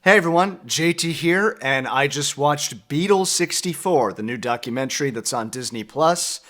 Hey everyone, JT here, and I just watched Beatles 64, the new documentary that's on Disney Plus.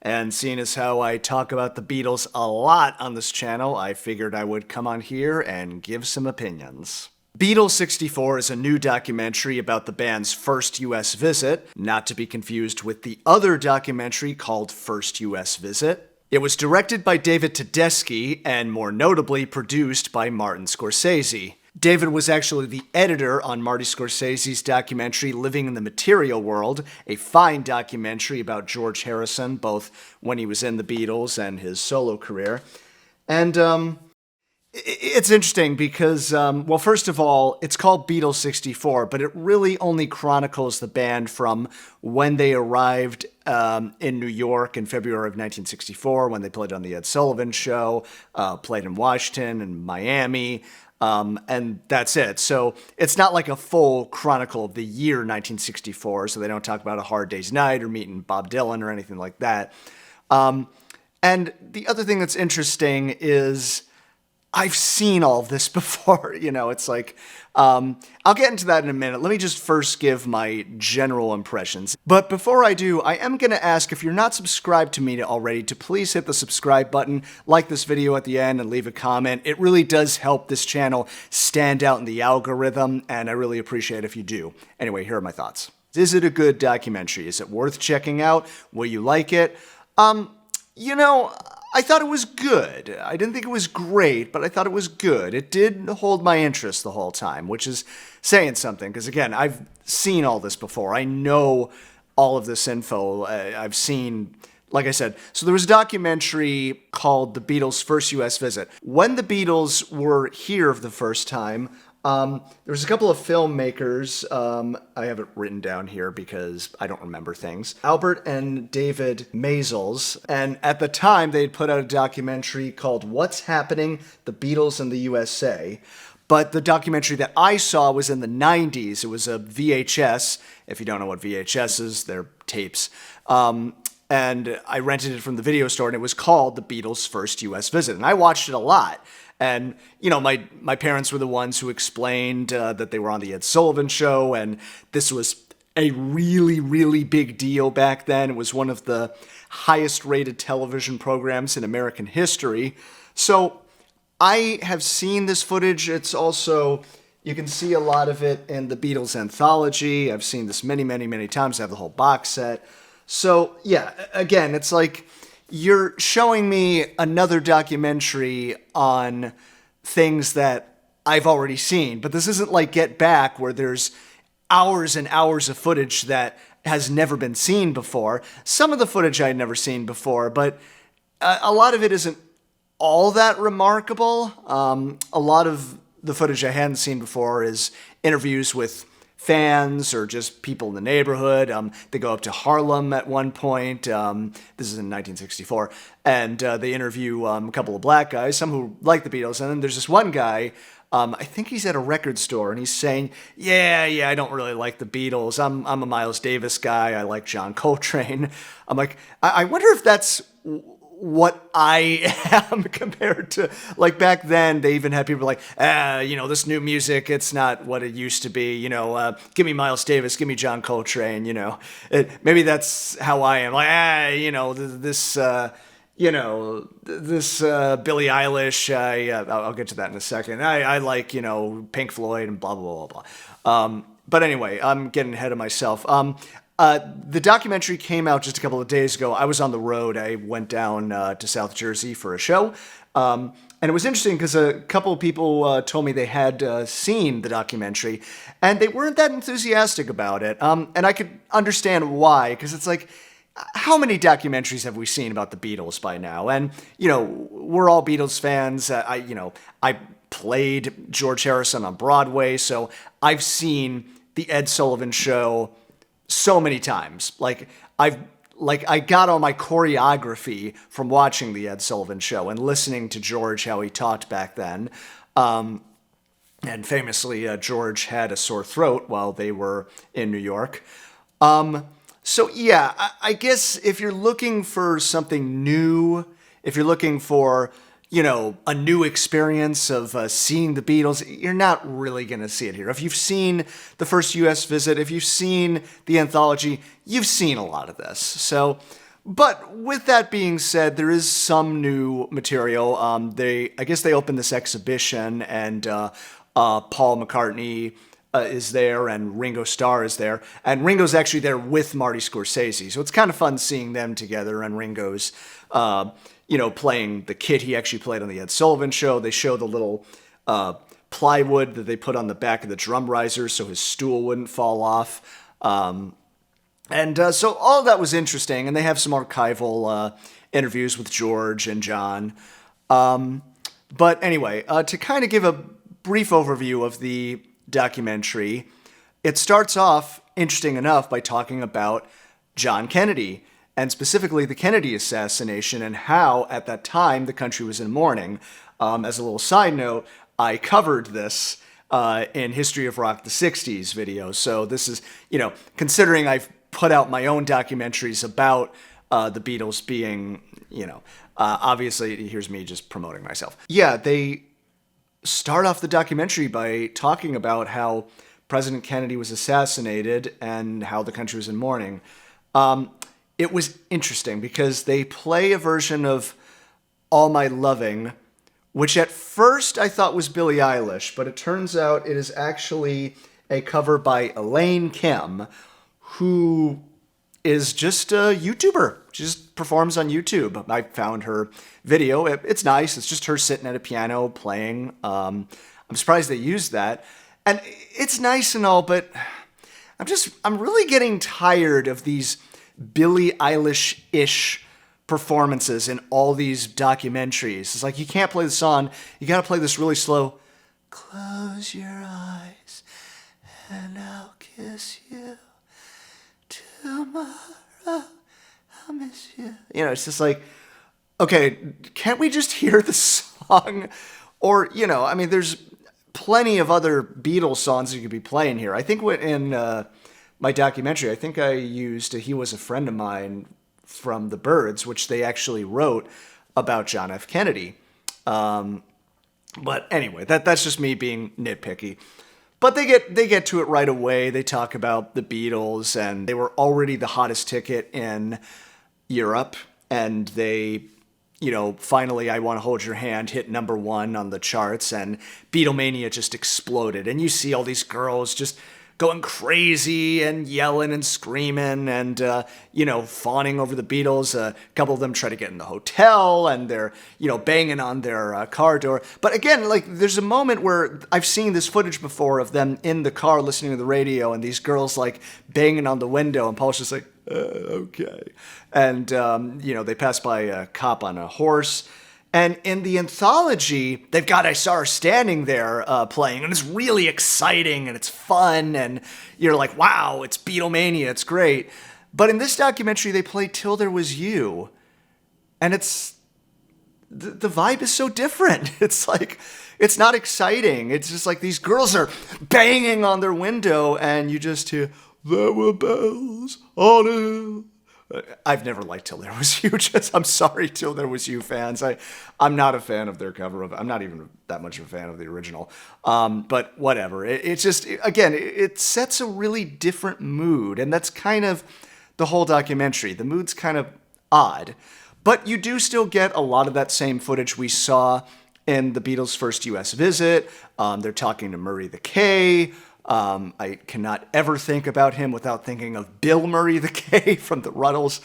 And seeing as how I talk about the Beatles a lot on this channel, I figured I would come on here and give some opinions. Beatles 64 is a new documentary about the band's first US visit, not to be confused with the other documentary called First US Visit. It was directed by David Tedeschi and more notably produced by Martin Scorsese. David was actually the editor on Marty Scorsese's documentary Living in the Material World, a fine documentary about George Harrison, both when he was in the Beatles and his solo career. And it's interesting because, well, first of all, it's called Beatles 64, but it really only chronicles the band from when they arrived in New York in February of 1964, when they played on the Ed Sullivan Show, played in Washington and Miami, and that's it. So it's not like a full chronicle of the year 1964, so they don't talk about A Hard Day's Night or meeting Bob Dylan or anything like that. And the other thing that's interesting is I've seen all of this before, it's like, I'll get into that in a minute. Let me just first give my general impressions. But before I do, I am going to ask if you're not subscribed to me already to please hit the subscribe button, like this video at the end, and leave a comment. It really does help this channel stand out in the algorithm, and I really appreciate it if you do. Anyway, here are my thoughts. Is it a good documentary? Is it worth checking out? Will you like it? I thought it was good. I didn't think it was great, but I thought it was good. It did hold my interest the whole time, which is saying something, because again, I've seen all this before. I know all of this info. I've seen, like I said, so there was a documentary called The Beatles' First US Visit. When the Beatles were here for the first time, there was a couple of filmmakers, I have it written down here because I don't remember things, Albert and David Maysles, and at the time they had put out a documentary called What's Happening? The Beatles in the USA, but the documentary that I saw was in the 90s. It was a VHS. If you don't know what VHS is, they're tapes. And I rented it from the video store, and it was called The Beatles' First US Visit, and I watched it a lot. And, my parents were the ones who explained that they were on the Ed Sullivan Show, and this was a really, really big deal back then. It was one of the highest rated television programs in American history. So I have seen this footage. It's also, you can see a lot of it in the Beatles anthology. I've seen this many, many, many times. I have the whole box set. So, yeah, again, it's like you're showing me another documentary on things that I've already seen, but this isn't like Get Back where there's hours and hours of footage that has never been seen before. Some of the footage I had never seen before, but a lot of it isn't all that remarkable. A lot of the footage I hadn't seen before is interviews with fans or just people in the neighborhood. They go up to Harlem at one point. This is in 1964. And they interview a couple of black guys, some who like the Beatles. And then there's this one guy, I think he's at a record store, and he's saying, yeah, I don't really like the Beatles. I'm a Miles Davis guy. I like John Coltrane. I'm like, I wonder if that's what I am compared to, like, back then they even had people like, this new music, it's not what it used to be, give me Miles Davis, give me John Coltrane, maybe that's how I am, like, this Billie Eilish, I'll get to that in a second, I like, Pink Floyd and blah, blah, blah, blah. But anyway, I'm getting ahead of myself. The documentary came out just a couple of days ago. I was on the road. I went down to South Jersey for a show. And it was interesting because a couple of people told me they had seen the documentary, and they weren't that enthusiastic about it. And I could understand why, because it's like, how many documentaries have we seen about the Beatles by now? And, we're all Beatles fans. I played George Harrison on Broadway, so I've seen the Ed Sullivan Show so many times. I got all my choreography from watching the Ed Sullivan Show and listening to George, how he talked back then. And famously, George had a sore throat while they were in New York. So yeah, I guess if you're looking for something new, if you're looking for, a new experience of seeing the Beatles, you're not really going to see it here. If you've seen the first U.S. visit, if you've seen the anthology, you've seen a lot of this. So, but with that being said, there is some new material. I guess they opened this exhibition, and Paul McCartney is there, and Ringo Starr is there, and Ringo's actually there with Marty Scorsese. So it's kind of fun seeing them together, and Ringo's playing the kit he actually played on the Ed Sullivan Show. They show the little plywood that they put on the back of the drum riser so his stool wouldn't fall off. So all of that was interesting, and they have some archival interviews with George and John. But anyway, to kind of give a brief overview of the documentary, it starts off, interesting enough, by talking about John Kennedy, and specifically the Kennedy assassination and how, at that time, the country was in mourning. As a little side note, I covered this in History of Rock the 60s video. So this is, considering I've put out my own documentaries about the Beatles being, obviously, here's me just promoting myself. Yeah, they start off the documentary by talking about how President Kennedy was assassinated and how the country was in mourning. It was interesting because they play a version of All My Loving, which at first I thought was Billie Eilish, but it turns out it is actually a cover by Elaine Kim, who is just a YouTuber. She just performs on YouTube. I found her video. It's nice. It's just her sitting at a piano playing. I'm surprised they used that. And it's nice and all, but I'm really getting tired of these Billie Eilish-ish performances in all these documentaries. It's like, you can't play the song. You got to play this really slow. Close your eyes and I'll kiss you. Tomorrow I'll miss you. It's just like, okay, can't we just hear the song? Or, there's plenty of other Beatles songs you could be playing here. I think in my documentary, I think I used He Was a Friend of Mine from the Byrds, which they actually wrote about John F. Kennedy. But anyway, that's just me being nitpicky. But they get to it right away. They talk about the Beatles, and they were already the hottest ticket in Europe, and they, finally, I Want to Hold Your Hand hit #1 on the charts, and Beatlemania just exploded. And you see all these girls just going crazy and yelling and screaming and, fawning over the Beatles. A couple of them try to get in the hotel, and they're, banging on their car door. But again, there's a moment where I've seen this footage before of them in the car listening to the radio, and these girls, banging on the window, and Paul's just like, okay. And, they pass by a cop on a horse. And in the anthology, they've got I Saw Her Standing There playing, and it's really exciting, and it's fun, and you're like, wow, it's Beatlemania, it's great. But in this documentary, they play Till There Was You, and the vibe is so different. It's like, it's not exciting. It's just like these girls are banging on their window, and you just hear, there were bells on it. I've never liked Till There Was You. I'm sorry, Till There Was You fans. I'm not a fan of their cover of it. I'm not even that much of a fan of the original. But whatever. It's just, again, it sets a really different mood. And that's kind of the whole documentary. The mood's kind of odd. But you do still get a lot of that same footage we saw in the Beatles' first U.S. visit. They're talking to Murray the K. I cannot ever think about him without thinking of Bill Murray the K from the Ruddles.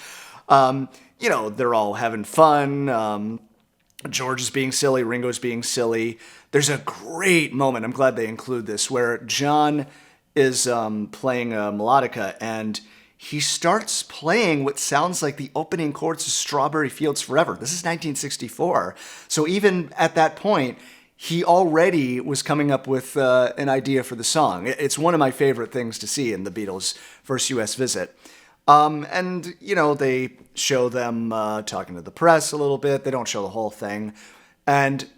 They're all having fun. George is being silly. Ringo's being silly. There's a great moment, I'm glad they include this, where John is playing a melodica, and he starts playing what sounds like the opening chords of Strawberry Fields Forever. This is 1964. So even at that point, he already was coming up with an idea for the song. It's one of my favorite things to see in the Beatles' first U.S. visit. They show them talking to the press a little bit. They don't show the whole thing. But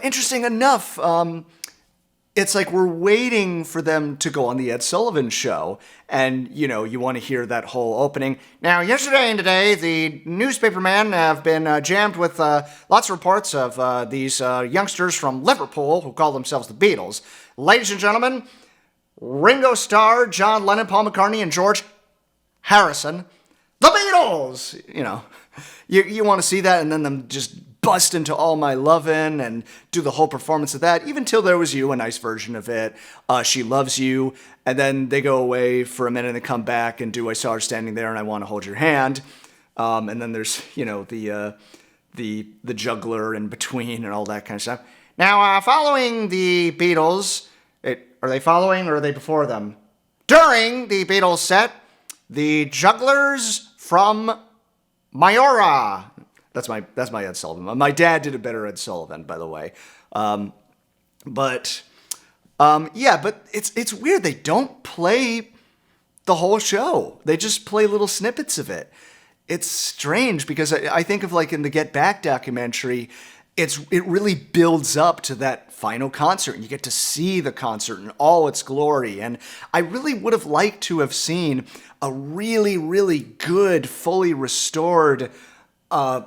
interesting enough, it's like we're waiting for them to go on the Ed Sullivan Show. And, you know, you want to hear that whole opening. Now, yesterday and today, the newspapermen have been jammed with lots of reports of these youngsters from Liverpool who call themselves the Beatles. Ladies and gentlemen, Ringo Starr, John Lennon, Paul McCartney, and George Harrison, the Beatles! You know, you want to see that, and then them just bust into All My Lovin' and do the whole performance of that. Even Till There Was You, a nice version of it. She Loves You. And then they go away for a minute and they come back and do I Saw Her Standing There and I Want to Hold Your Hand. And then there's, you know, the juggler in between and all that kind of stuff. Now, following the Beatles, are they following or are they before them? During the Beatles set, the jugglers from Mayora. That's my Ed Sullivan. My dad did a better Ed Sullivan, by the way. But it's weird. They don't play the whole show. They just play little snippets of it. It's strange because I think of like in the Get Back documentary, it really builds up to that final concert and you get to see the concert in all its glory. And I really would have liked to have seen a really, really good, fully restored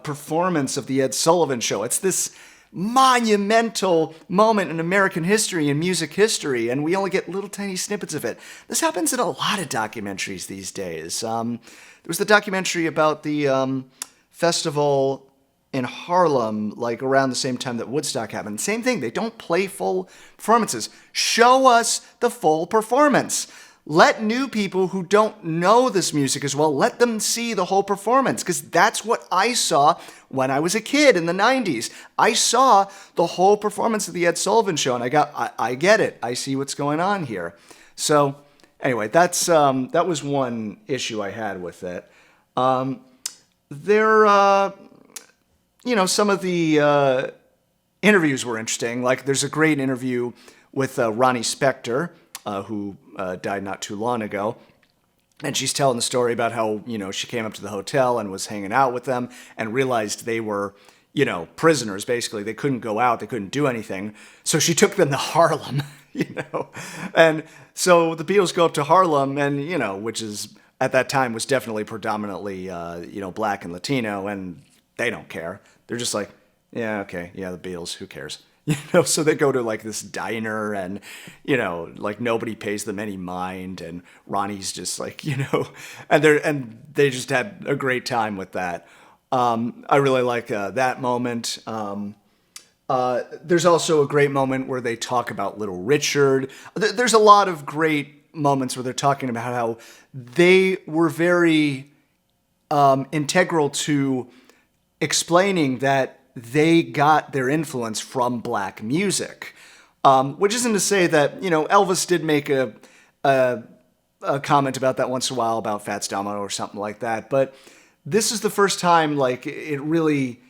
performance of the Ed Sullivan Show. It's this monumental moment in American history and music history, and we only get little tiny snippets of it. This happens in a lot of documentaries these days. There was the documentary about the festival in Harlem, like around the same time that Woodstock happened. Same thing, they don't play full performances. Show us the full performance. Let new people who don't know this music as well, let them see the whole performance, because that's what I saw when I was a kid in the 90s. I saw the whole performance of the Ed Sullivan Show, and I get it. I see what's going on here. So anyway, that was one issue I had with it. Some of the interviews were interesting. Like, there's a great interview with Ronnie Spector, who died not too long ago. And she's telling the story about how, she came up to the hotel and was hanging out with them and realized they were, prisoners, basically. They couldn't go out. They couldn't do anything. So she took them to Harlem, And so the Beatles go up to Harlem and, which is, at that time, was definitely predominantly, black and Latino, and they don't care. They're just like, yeah, okay, yeah, the Beatles, who cares? So they go to like this diner and, like nobody pays them any mind. And Ronnie's just like, and they just had a great time with that. I really like that moment. There's also a great moment where they talk about Little Richard. There's a lot of great moments where they're talking about how they were very integral to explaining that they got their influence from black music, which isn't to say that, Elvis did make a comment about that once in a while about Fats Domino or something like that. But this is the first time, like, it really,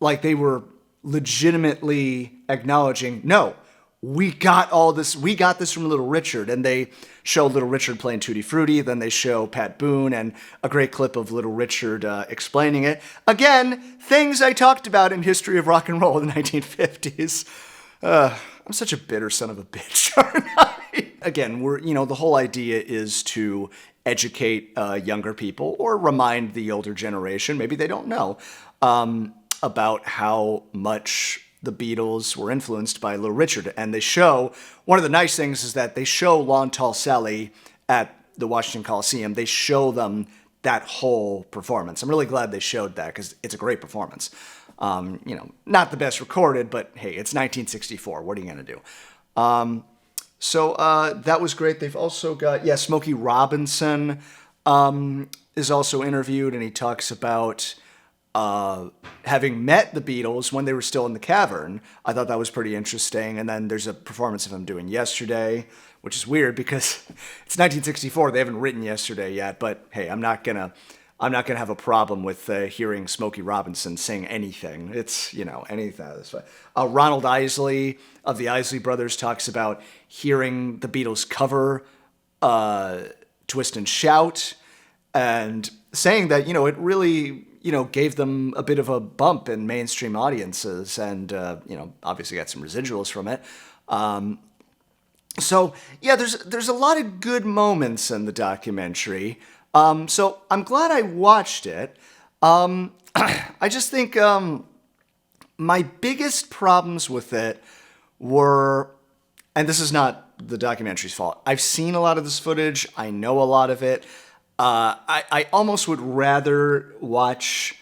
like, they were legitimately acknowledging, no, we got this from Little Richard. And they show Little Richard playing Tutti Frutti. Then they show Pat Boone and a great clip of Little Richard explaining it. Again, things I talked about in History of Rock and Roll in the 1950s. I'm such a bitter son of a bitch, aren't I? Again, the whole idea is to educate younger people or remind the older generation, maybe they don't know, about how much the Beatles were influenced by Little Richard. And they show, one of the nice things is that they show Long Tall Sally at the Washington Coliseum. They show them that whole performance. I'm really glad they showed that because it's a great performance. Not the best recorded, but hey, it's 1964. What are you going to do? So that was great. They've also got, Smokey Robinson is also interviewed, and he talks about having met the Beatles when they were still in the cavern. I thought that was pretty interesting. And then there's a performance of him doing Yesterday, which is weird because it's 1964. They haven't written Yesterday yet. But hey, I'm not gonna have a problem with hearing Smokey Robinson sing anything. It's anything. That's fine. Ronald Isley of the Isley Brothers talks about hearing the Beatles cover "Twist and Shout" and saying that it really gave them a bit of a bump in mainstream audiences and, obviously got some residuals from it. So yeah, there's a lot of good moments in the documentary. So I'm glad I watched it. I just think my biggest problems with it were, and this is not the documentary's fault. I've seen a lot of this footage. I know a lot of it. I almost would rather watch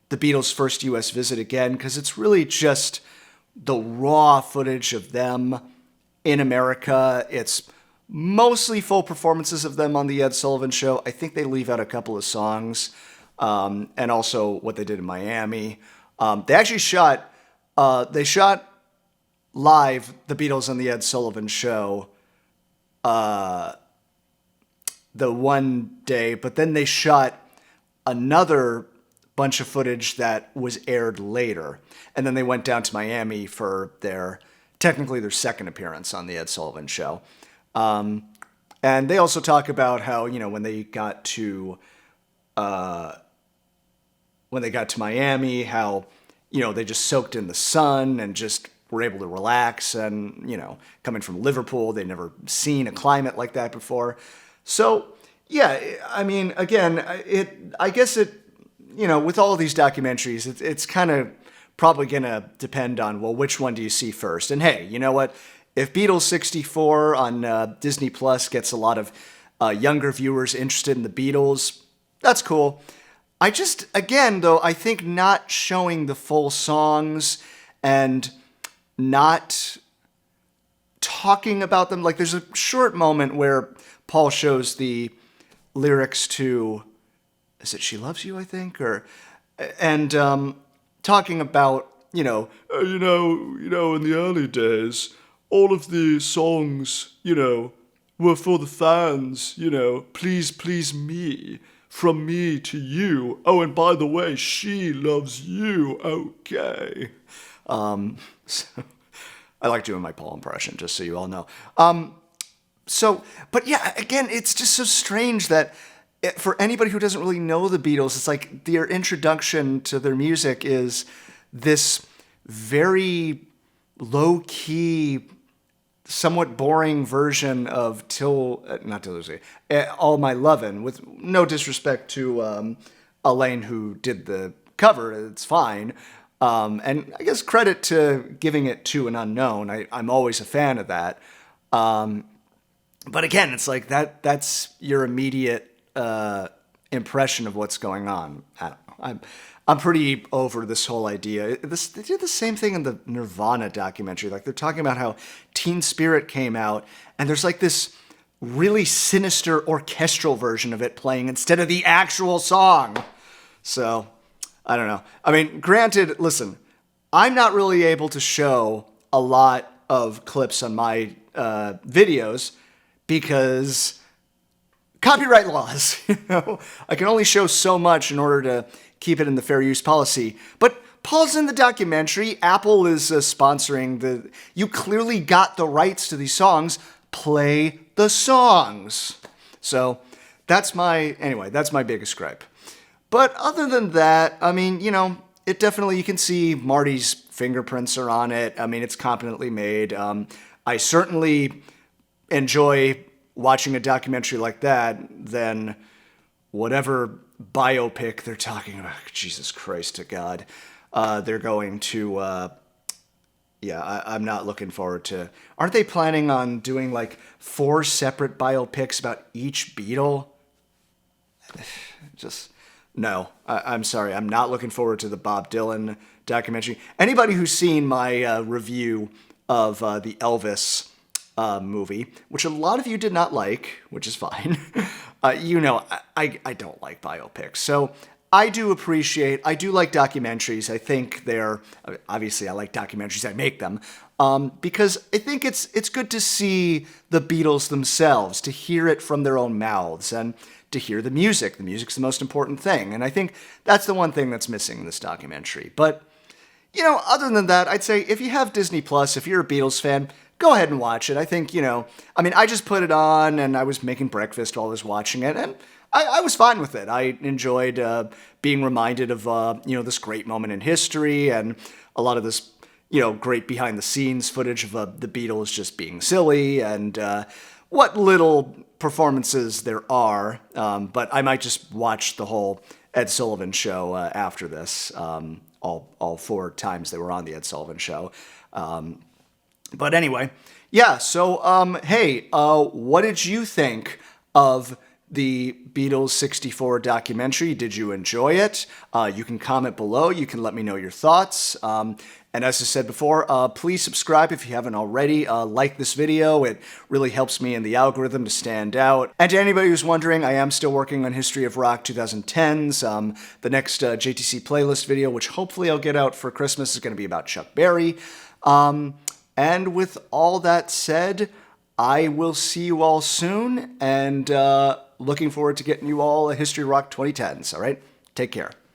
the Beatles' first U.S. visit again because it's really just the raw footage of them in America. It's mostly full performances of them on the Ed Sullivan Show. I think they leave out a couple of songs, and also what they did in Miami. They actually shot live the Beatles on the Ed Sullivan Show the one day, but then they shot another bunch of footage that was aired later. And then they went down to Miami for technically their second appearance on the Ed Sullivan Show. And they also talk about how, when they got to Miami, how, they just soaked in the sun and just were able to relax. And, coming from Liverpool, they'd never seen a climate like that before. So, yeah, I mean, again, I guess with all of these documentaries, it's kind of probably going to depend on, well, which one do you see first? And hey, you know what? If Beatles 64 on Disney Plus gets a lot of younger viewers interested in the Beatles, that's cool. I just, again, though, I think not showing the full songs and not talking about them, like there's a short moment where Paul shows the lyrics to, is it She Loves You, I think? And talking about, in the early days, all of the songs, were for the fans, please, please me, from me to you. Oh, and by the way, she loves you, okay. So, I like doing my Paul impression, just so you all know. But yeah, again, it's just so strange that for anybody who doesn't really know the Beatles, it's like their introduction to their music is this very low-key, somewhat boring version of All My Lovin', with no disrespect to Elaine, who did the cover. It's fine. And I guess credit to giving it to an unknown. I'm always a fan of that. But again, it's like that's your immediate impression of what's going on. I don't know. I'm pretty over this whole idea. They did the same thing in the Nirvana documentary. Like, they're talking about how Teen Spirit came out, and there's like this really sinister orchestral version of it playing instead of the actual song. So, I don't know. I mean, granted, listen, I'm not really able to show a lot of clips on my videos because copyright laws, I can only show so much in order to keep it in the fair use policy. But Paul's in the documentary. Apple is sponsoring you clearly got the rights to these songs. Play the songs. So that's my biggest gripe. But other than that, I mean, it definitely, you can see Marty's fingerprints are on it. I mean, it's competently made. I certainly enjoy watching a documentary like that than whatever biopic they're talking about. Jesus Christ to God. They're going to, I'm not looking forward to, aren't they planning on doing like 4 separate biopics about each Beatle? No, I'm sorry. I'm not looking forward to the Bob Dylan documentary. Anybody who's seen my review of the Elvis movie, which a lot of you did not like, which is fine, I don't like biopics. So I do like documentaries. I think obviously I like documentaries, I make them, because I think it's good to see the Beatles themselves, to hear it from their own mouths, and to hear the music. The music's the most important thing. And I think that's the one thing that's missing in this documentary. But, other than that, I'd say if you have Disney Plus, if you're a Beatles fan, go ahead and watch it. I think, I just put it on and I was making breakfast while I was watching it, and I was fine with it. I enjoyed being reminded of, this great moment in history and a lot of this, great behind the scenes footage of the Beatles just being silly and what little performances there are. But I might just watch the whole Ed Sullivan Show after this, all 4 times they were on the Ed Sullivan Show. But anyway, yeah, so hey, what did you think of the Beatles 64 documentary? Did you enjoy it? You can comment below. You can let me know your thoughts. And as I said before, please subscribe if you haven't already. Like this video. It really helps me in the algorithm to stand out. And to anybody who's wondering, I am still working on History of Rock 2010s. The next JTC playlist video, which hopefully I'll get out for Christmas, is going to be about Chuck Berry. And with all that said, I will see you all soon, and looking forward to getting you all a History of Rock 2010s, all right? Take care.